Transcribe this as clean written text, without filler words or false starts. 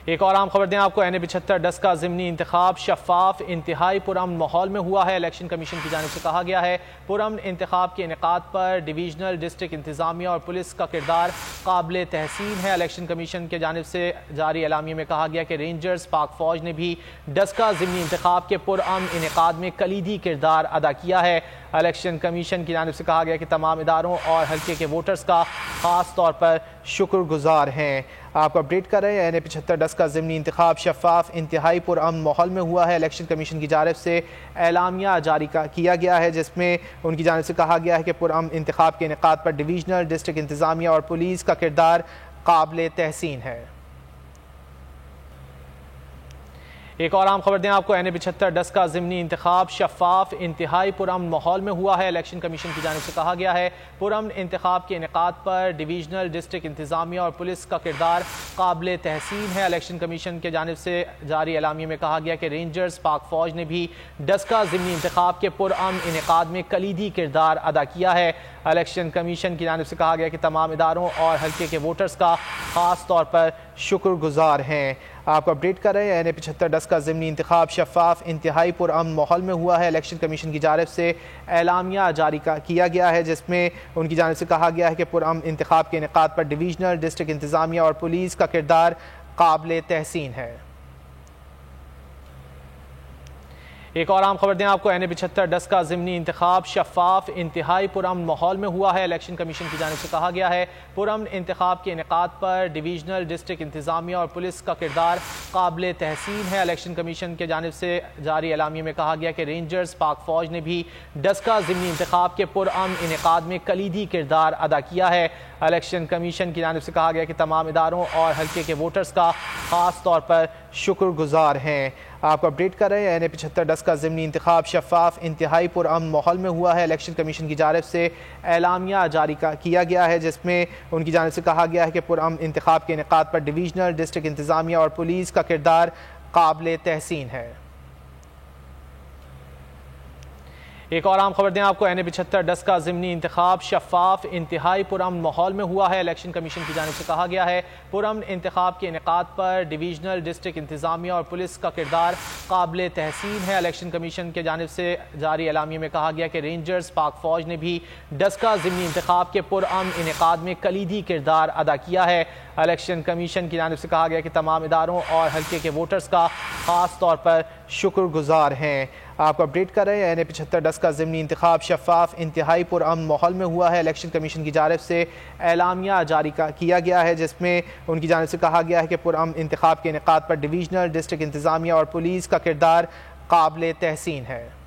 एक और आम खबर दें आपको, NA-75 10 का ज़िमनी इंतखाब शफाफ इंतहाई पुरअमन माहौल में हुआ है। इलेक्शन कमीशन की जानिब से कहा गया है पुरअमन इंतखाब के इनेकाद पर डिवीजनल डिस्ट्रिक्ट इंतजामिया और पुलिस का किरदार काबिल तहसीन है। इलेक्शन कमीशन की जानिब से जारी एलामिया में कहा गया कि रेंजर्स पाक फौज ने भी 10 का ज़िमनी इंतखाब के पुरअमन इनेकाद में कलीदी किरदार अदा किया है। इलेक्शन कमीशन की जानिब से कहा गया कि तमाम इदारों और हल्के के वोटर्स का खास तौर पर शुक्रगुजार हैं। आपको अपडेट कर रहे हैं, NA-75 10 का ज़िमनी इंतखाब शफाफ इंतहाई पुरअमन माहौल में हुआ है। इलेक्शन कमीशन की जानिब से एलामिया जारी किया गया है, जिसमें उनकी जानिब से कहा गया है कि पुरअमन इंतखाब के इनेकाद पर डिवीजनल डिस्ट्रिक्ट इंतजामिया और पुलिस का किरदार काबिल तहसीन है। एक और आम खबर दें आपको, NA-75 10 का ज़िमनी इंतखाब शफाफ इंतहाई पुरअमन माहौल में हुआ है। इलेक्शन कमीशन की जानिब से कहा गया है पुरअमन इंतखाब के इनेकाद पर डिवीजनल डिस्ट्रिक्ट इंतजामिया और पुलिस का किरदार काबिल तहसीन है। इलेक्शन कमीशन की जानिब से जारी एलामिया में कहा गया कि रेंजर्स पाक फौज ने भी 10 का ज़िमनी इंतखाब के पुरअमन इनेकाद में कलीदी किरदार अदा किया है। इलेक्शन कमीशन की जानिब से कहा गया कि तमाम इदारों और हल्के के वोटर्स का खास तौर पर शुक्रगुजार हैं। आपको अपडेट कर रहे हैं, NA-75 10 का ज़िमनी इंतखाब शफाफ इंतहाई पुरअमन माहौल में हुआ है। इलेक्शन कमीशन की जानिब से एलामिया जारी किया गया है, जिसमें उनकी जानिब से कहा गया है कि पुरअमन इंतखाब के इनेकाद पर डिवीजनल डिस्ट्रिक्ट इंतजामिया और पुलिस का किरदार काबिल तहसीन है। एक और आम खबर दें आपको, NA-75 10 का ज़िमनी इंतखाब शफाफ इंतहाई पुरअमन माहौल में हुआ है। इलेक्शन कमीशन की जानिब से कहा गया है पुरअमन इंतखाब के इनेकाद पर डिवीजनल डिस्ट्रिक्ट इंतजामिया और पुलिस का किरदार काबिल तहसीन है। इलेक्शन कमीशन की जानिब से जारी एलामिया में कहा गया कि रेंजर्स पाक फौज ने भी 10 का ज़िमनी इंतखाब के पुरअमन इनेकाद में कलीदी किरदार अदा किया है। इलेक्शन कमीशन की जानिब से कहा गया कि तमाम इदारों और हल्के के वोटर्स का खास तौर पर शुक्रगुजार हैं। आपको अपडेट कर रहे हैं, NA-75 10 का ज़िमनी इंतखाब शफाफ इंतहाई पुरअमन माहौल में हुआ है। इलेक्शन कमीशन की जानिब से एलामिया जारी किया गया है, जिसमें उनकी जानिब से कहा गया है कि पुरअमन इंतखाब के इनेकाद पर डिवीजनल डिस्ट्रिक्ट इंतजामिया और पुलिस का किरदार काबिल तहसीन है। एक और आम खबर दें आपको, NA-75 10 का ज़िमनी इंतखाब शफाफ इंतहाई पुरअमन माहौल में हुआ है। इलेक्शन कमीशन की जानिब से कहा गया है पुरअमन इंतखाब के इनेकाद पर डिवीजनल डिस्ट्रिक्ट इंतजामिया और पुलिस का किरदार काबिल तहसीन है। इलेक्शन कमीशन की जानिब से जारी एलामिया में कहा गया कि रेंजर्स पाक फौज ने भी 10 का ज़िमनी इंतखाब के पुरअमन इनेकाद में कलीदी किरदार अदा किया है। इलेक्शन कमीशन की जानिब से कहा गया कि तमाम इदारों और हल्के के वोटर्स का खास तौर पर शुक्रगुजार हैं। आपको अपडेट कर रहे हैं, NA-75 10 का ज़िमनी इंतखाब शफाफ इंतहाई पुरअमन माहौल में हुआ है। इलेक्शन कमीशन की जानिब से एलामिया जारी किया गया है, जिसमें उनकी जानिब से कहा गया है कि पुरअमन इंतखाब के इनेकाद पर डिवीजनल डिस्ट्रिक्ट इंतजामिया और पुलिस का किरदार काबिल तहसीन है।